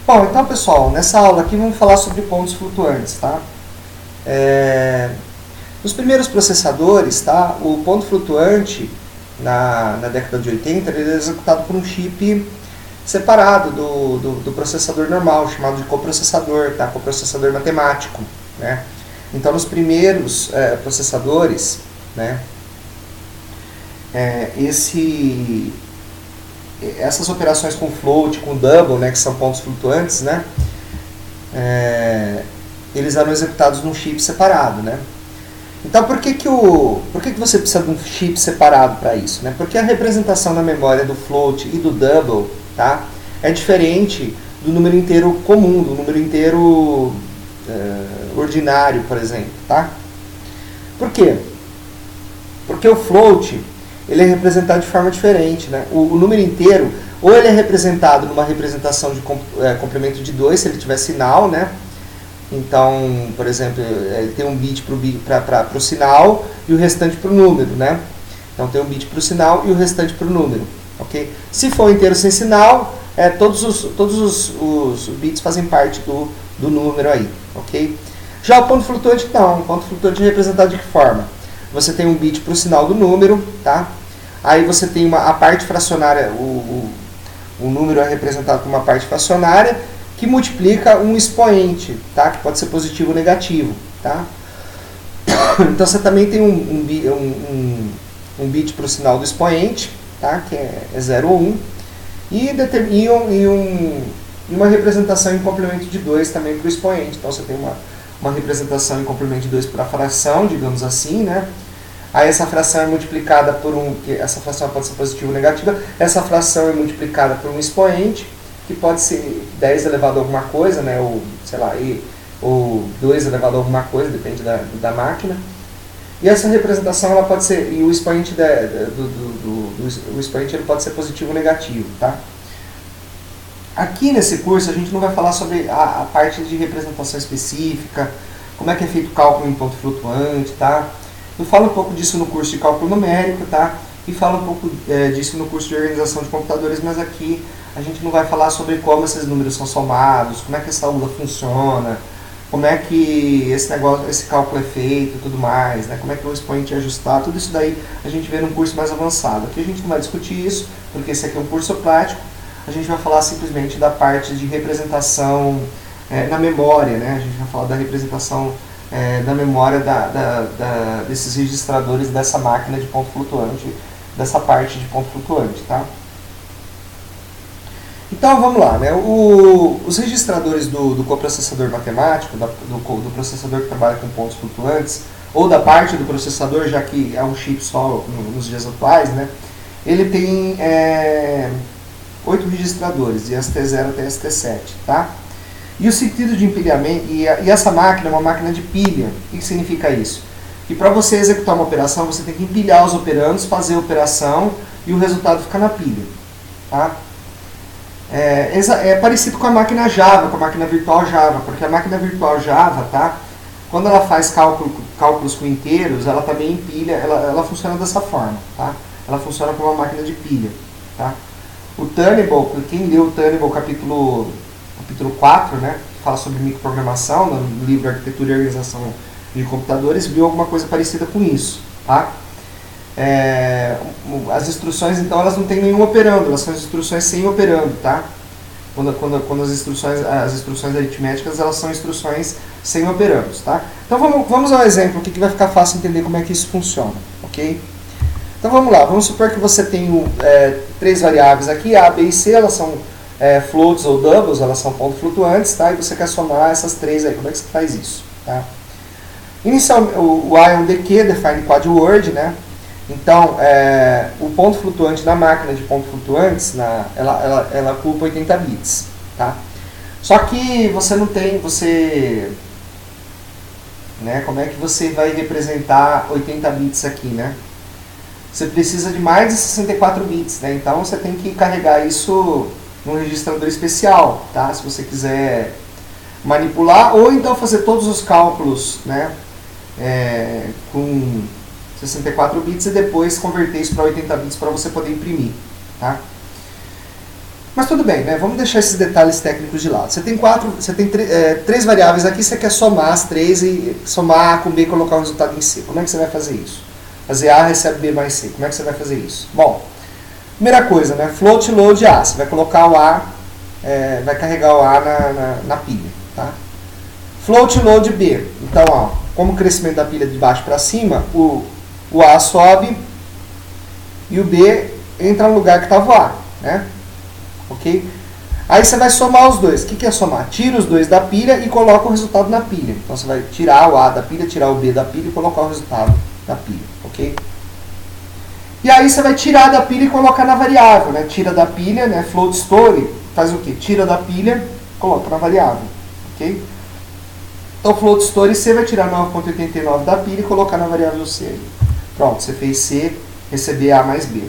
Bom, então pessoal, nessa aula aqui vamos falar sobre pontos flutuantes, tá? Nos primeiros processadores, tá, o ponto flutuante na década de 80 ele era executado por um chip separado do processador normal, chamado de coprocessador, tá? Coprocessador matemático, né? Então nos primeiros processadores, né, essas operações com float, com double, né, que são pontos flutuantes, né, eles eram executados num chip separado, né? Então por que você precisa de um chip separado para isso, né? Porque a representação na memória do float e do double, tá, é diferente do número inteiro comum, do número inteiro ordinário, por exemplo, tá? Por quê? Porque o float ele é representado de forma diferente, né? O número inteiro, ou ele é representado numa representação de complemento de 2, se ele tiver sinal, né? Então, por exemplo, ele tem um bit para o sinal e o restante para o número, né? Então tem um bit para o sinal e o restante para o número, ok? Se for inteiro sem sinal, todos os bits fazem parte do número aí, ok? Já o ponto flutuante não, o ponto flutuante é representado de que forma? Você tem um bit para o sinal do número, tá? Aí você tem a parte fracionária, o número é representado por uma parte fracionária que multiplica um expoente, tá? Que pode ser positivo ou negativo, tá? Então você também tem um bit para o sinal do expoente, tá? Que é 0 ou 1, e uma representação em complemento de 2 também para o expoente. Então você tem uma representação em complemento de 2 para a fração, digamos assim, né? Aí essa fração é multiplicada por essa fração pode ser positiva ou negativa, essa fração é multiplicada por um expoente, que pode ser 10 elevado a alguma coisa, né, ou sei lá, ou 2 elevado a alguma coisa, depende da máquina. E essa representação ela pode ser, e o expoente o expoente ele pode ser positivo ou negativo, tá? Aqui nesse curso a gente não vai falar sobre a parte de representação específica, como é que é feito o cálculo em ponto flutuante, tá? Eu falo um pouco disso no curso de cálculo numérico, tá? E falo um pouco disso no curso de organização de computadores, mas aqui a gente não vai falar sobre como esses números são somados, como é que essa ULA funciona, como é que esse cálculo é feito e tudo mais, né? Como é que o expoente é ajustado, tudo isso daí a gente vê num curso mais avançado. Aqui a gente não vai discutir isso, porque esse aqui é um curso prático, a gente vai falar simplesmente da parte de representação na memória, né? A gente vai falar da representação da memória desses registradores dessa máquina de ponto flutuante, dessa parte de ponto flutuante, tá? Então vamos lá, né? Os registradores do coprocessador matemático, do processador que trabalha com pontos flutuantes, ou da parte do processador, já que é um chip só nos dias atuais, né? Ele tem 8 registradores, de ST0 até ST7, tá? E o sentido de empilhamento, e essa máquina é uma máquina de pilha. O que significa isso? Que para você executar uma operação, você tem que empilhar os operandos, fazer a operação e o resultado fica na pilha, tá? É parecido com a máquina Java, com a máquina virtual Java, porque a máquina virtual Java, tá? Quando ela faz cálculos com inteiros, ela também empilha, ela funciona dessa forma, tá? Ela funciona como uma máquina de pilha, tá? O Tunnable, quem leu o Tunnable capítulo 4, né, que fala sobre microprogramação, no livro Arquitetura e Organização de Computadores, viu alguma coisa parecida com isso, tá? As instruções, então, elas não têm nenhum operando, elas são instruções sem operando, tá? Quando as instruções aritméticas, elas são instruções sem operandos, tá? Então vamos ao exemplo aqui que vai ficar fácil entender como é que isso funciona, ok? Então vamos lá, vamos supor que você tem 3 variáveis aqui, A, B e C, elas são floats ou doubles, elas são pontos flutuantes, tá? E você quer somar essas 3 aí, como é que você faz isso, tá? Inicialmente, o A é um DQ, Define Quad Word, né? Então, o ponto flutuante da máquina de pontos flutuantes, ela ocupa 80 bits, tá? Só que você não tem, né, como é que você vai representar 80 bits aqui, né? Você precisa de mais de 64 bits, né? Então você tem que carregar isso num registrador especial, tá? Se você quiser manipular, ou então fazer todos os cálculos, né, com 64 bits e depois converter isso para 80 bits para você poder imprimir, tá? Mas tudo bem, né? Vamos deixar esses detalhes técnicos de lado. Você tem três variáveis aqui, você quer somar as três e somar A com B e colocar o resultado em C. Como é que você vai fazer isso? Fazer A recebe B mais C. Como é que você vai fazer isso? Bom, primeira coisa, né? Float load A. Você vai colocar o A, vai carregar o A na pilha, tá? Float load B. Então, ó, como o crescimento da pilha de baixo para cima, o A sobe e o B entra no lugar que estava o A, né? Ok? Aí você vai somar os dois. O que é somar? Tira os dois da pilha e coloca o resultado na pilha. Então você vai tirar o A da pilha, tirar o B da pilha e colocar o resultado na pilha. Ok? E aí você vai tirar da pilha e colocar na variável, né? Tira da pilha, né? Float story faz o quê? Tira da pilha, coloca na variável. Ok? Então float story C vai tirar 9,89 da pilha e colocar na variável C. Pronto, você fez C, receber A mais B.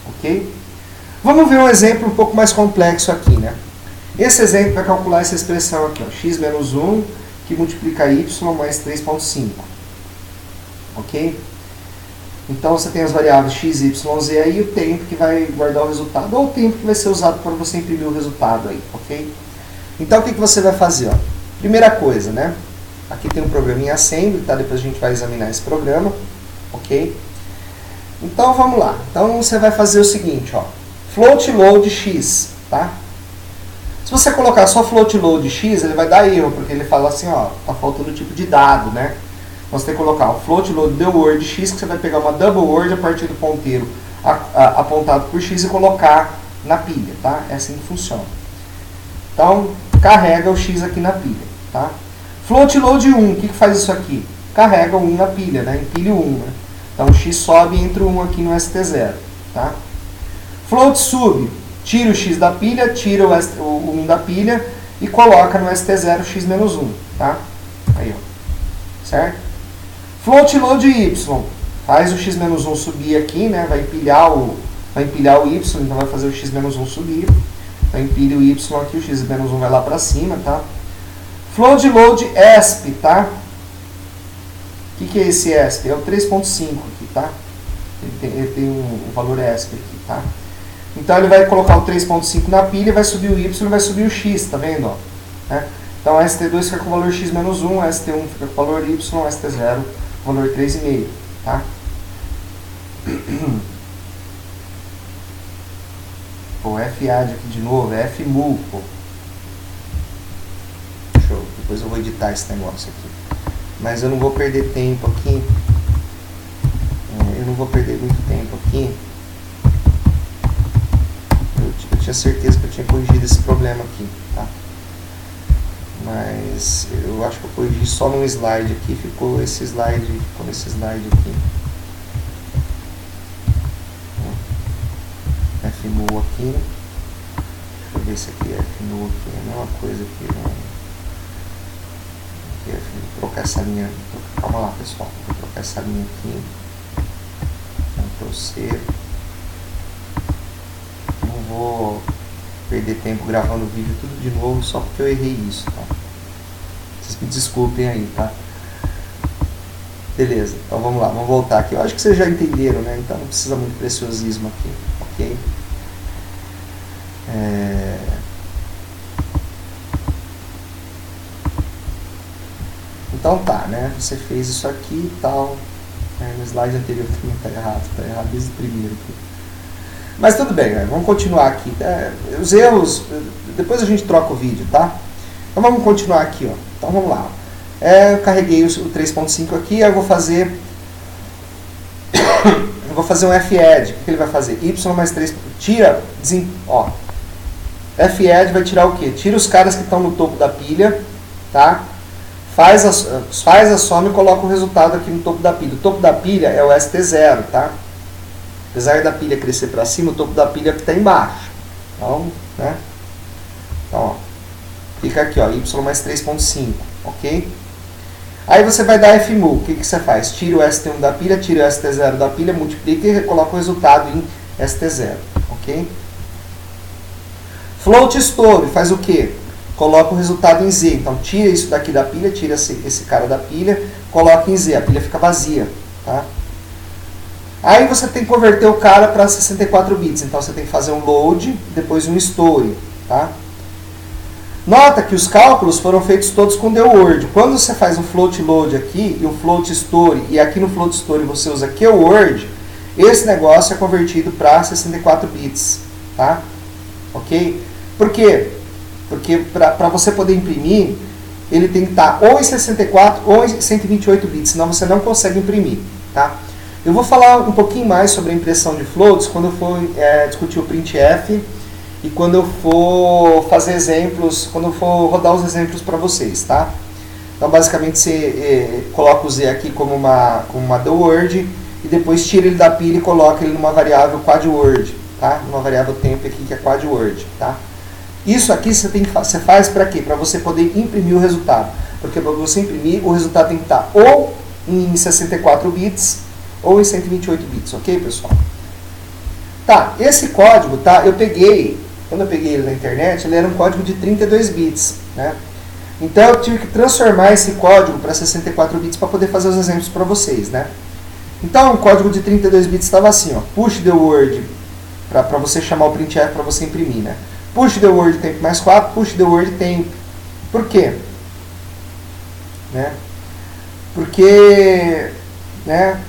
Ok? Vamos ver um exemplo um pouco mais complexo aqui, né? Esse exemplo vai calcular essa expressão aqui, ó, x menos 1, que multiplica y mais 3,5. Ok? Então você tem as variáveis x, y, z aí, o tempo que vai guardar o resultado, ou o tempo que vai ser usado para você imprimir o resultado aí, ok? Então o que você vai fazer, ó? Primeira coisa, né? Aqui tem um programinha assembly, tá? Depois a gente vai examinar esse programa, ok? Então vamos lá. Então você vai fazer o seguinte, ó. Float load x, tá? Se você colocar só float load x, ele vai dar erro, porque ele fala assim, ó, tá faltando o tipo de dado, né? Então você tem que colocar o float load the word x, que você vai pegar uma double word a partir do ponteiro apontado por x e colocar na pilha, tá? É assim que funciona. Então, carrega o x aqui na pilha, tá? Float load 1, o que faz isso aqui? Carrega o 1 na pilha, né? Empilha o 1, né? Então o x sobe e entra o 1 aqui no ST0, tá? Float sub, tira o x da pilha, tira o 1 da pilha e coloca no ST0 x menos 1, tá? Aí, ó. Certo? Float load y, faz o x menos 1 subir aqui, né? Vai empilhar o y, então vai fazer o x menos 1 subir. Então empilha o y aqui, o x menos 1 vai lá para cima, tá? Float load ESP, tá? O que é esse ESP? É o 3.5 aqui, tá? Ele tem um valor ESP aqui, tá? Então ele vai colocar o 3.5 na pilha, vai subir o y e vai subir o x, tá vendo? Ó? Né? Então ST2 fica com o valor x menos 1, ST1 fica com o valor y, ST0 com o valor 3,5, tá? Pô, FAD aqui de novo, é FMUL, pô. Show, depois eu vou editar esse negócio aqui. Mas eu não vou perder tempo aqui. Eu não vou perder muito tempo aqui. Eu tinha certeza que eu tinha corrigido esse problema aqui, tá? Mas eu acho que eu corrigi só num slide aqui, ficou nesse slide aqui. FMU aqui. Deixa eu ver se aqui é FMU aqui, é a mesma coisa aqui. Vou trocar essa linha. Calma lá, pessoal. Vou trocar essa linha aqui. Ctrl C. Não vou perder tempo gravando o vídeo tudo de novo só porque eu errei isso, tá? Vocês me desculpem aí, tá? Beleza, então vamos lá, vamos voltar aqui. Eu acho que vocês já entenderam, né? Então não precisa muito preciosismo aqui, ok? Então tá, né? Você fez isso aqui e tal. No slide anterior também tá errado desde o primeiro aqui. Mas tudo bem, né? Vamos continuar aqui. Os erros, depois a gente troca o vídeo, tá? Então vamos continuar aqui, ó. Então vamos lá. Eu carreguei o 3.5 aqui, aí eu vou fazer um FAD. O que ele vai fazer? Y mais 3, tira, ó. FAD vai tirar o quê? Tira os caras que estão no topo da pilha, tá? Faz a soma e coloca o resultado aqui no topo da pilha. O topo da pilha é o ST0, tá? Apesar da pilha crescer para cima, o topo da pilha está embaixo. Então, né? Então, ó, fica aqui, ó, y mais 3.5, ok? Aí você vai dar FMU. O que você faz? Tira o ST1 da pilha, tira o ST0 da pilha, multiplica e coloca o resultado em ST0, ok? Float store faz o quê? Coloca o resultado em Z. Então, tira isso daqui da pilha, tira esse cara da pilha, coloca em Z. A pilha fica vazia, tá? Aí você tem que converter o cara para 64 bits, então você tem que fazer um load, depois um store, tá? Nota que os cálculos foram feitos todos com the word. Quando você faz um float load aqui e um float store, e aqui no float store você usa keyword, esse negócio é convertido para 64 bits, tá? Ok? Por quê? Porque para você poder imprimir, ele tem que estar ou em 64 ou em 128 bits, senão você não consegue imprimir, tá? Eu vou falar um pouquinho mais sobre a impressão de floats quando eu for discutir o printf e quando eu for fazer exemplos, quando eu for rodar os exemplos para vocês, tá? Então, basicamente, você coloca o z aqui como uma the word e depois tira ele da pilha e coloca ele numa variável quad word, tá? Numa variável temp aqui que é quad word, tá? Isso aqui você faz para quê? Para você poder imprimir o resultado. Porque para você imprimir, o resultado tem que estar ou em 64 bits ou em 128 bits, ok, pessoal? Tá, esse código, tá? Quando eu peguei ele na internet, ele era um código de 32 bits, né? Então eu tive que transformar esse código para 64 bits para poder fazer os exemplos para vocês, né? Então o código de 32 bits estava assim, ó, push the word, para você chamar o printf para você imprimir, né? Push the word temp mais 4, push the word temp. Por quê? Né? Porque, né,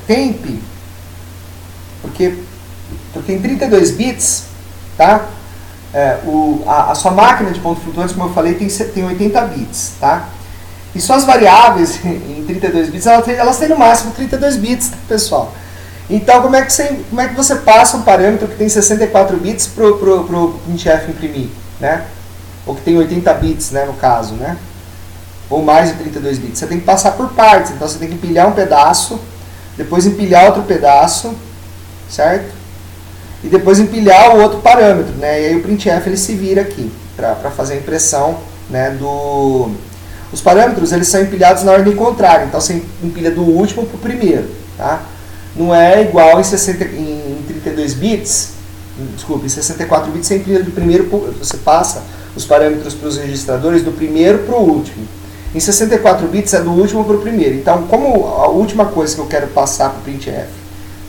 temp, porque em 32 bits, tá? A sua máquina de pontos flutuantes, como eu falei, tem 80 bits, tá? E suas variáveis em 32 bits, elas têm no máximo 32 bits, tá, pessoal? Então, como é que você passa um parâmetro que tem 64 bits pro printf imprimir, né? Ou que tem 80 bits, né, no caso, né? Ou mais de 32 bits. Você tem que passar por partes, então você tem que empilhar um pedaço, depois empilhar outro pedaço, certo? E depois empilhar o outro parâmetro, né? E aí o printf ele se vira aqui para fazer a impressão, né, os parâmetros eles são empilhados na ordem contrária, então você empilha do último para o primeiro, tá? Não é igual em 32 bits, desculpa, em 64 bits você empilha do primeiro, você passa os parâmetros para os registradores do primeiro para o último. Em 64 bits é do último para o primeiro. Então, como a última coisa que eu quero passar para o printf,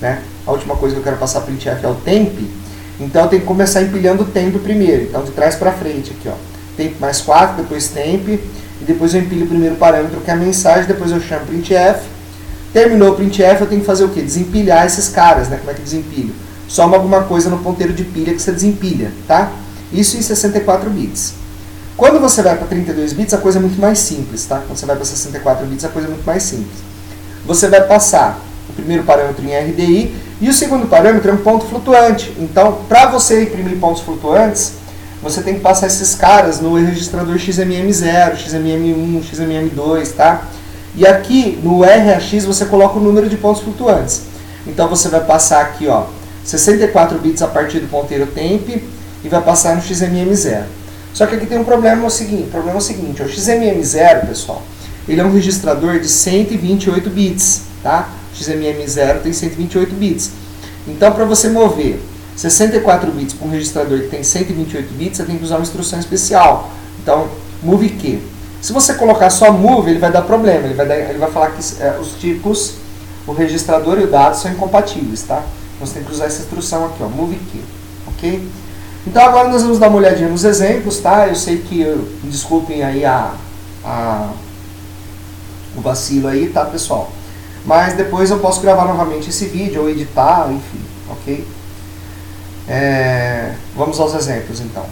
né? A última coisa que eu quero passar para o printf é o temp, então eu tenho que começar empilhando o temp primeiro. Então, de trás para frente aqui, ó. Temp mais 4, depois temp, e depois eu empilho o primeiro parâmetro que é a mensagem, depois eu chamo printf. Terminou o printf, eu tenho que fazer o quê? Desempilhar esses caras, né? Como é que desempilho? Soma alguma coisa no ponteiro de pilha que você desempilha, tá? Isso em 64 bits. Quando você vai para 32 bits, a coisa é muito mais simples, tá? Quando você vai para 64 bits, a coisa é muito mais simples. Você vai passar o primeiro parâmetro em RDI e o segundo parâmetro é um ponto flutuante. Então, para você imprimir pontos flutuantes, você tem que passar esses caras no registrador XMM0, XMM1, XMM2, tá? E aqui no RAX você coloca o número de pontos flutuantes. Então você vai passar aqui, ó, 64 bits a partir do ponteiro temp e vai passar no XMM0. Só que aqui tem um problema, o seguinte, o XMM0, pessoal, ele é um registrador de 128 bits, tá? O XMM0 tem 128 bits. Então, para você mover 64 bits para um registrador que tem 128 bits, você tem que usar uma instrução especial. Então, move Q. Se você colocar só move, ele vai dar problema. Ele vai falar que os tipos, o registrador e o dado são incompatíveis, tá? Então, você tem que usar essa instrução aqui, ó, move Q, ok? Então, agora nós vamos dar uma olhadinha nos exemplos, tá? Eu sei que, desculpem aí o vacilo aí, tá, pessoal? Mas depois eu posso gravar novamente esse vídeo ou editar, enfim, ok? Vamos aos exemplos, então.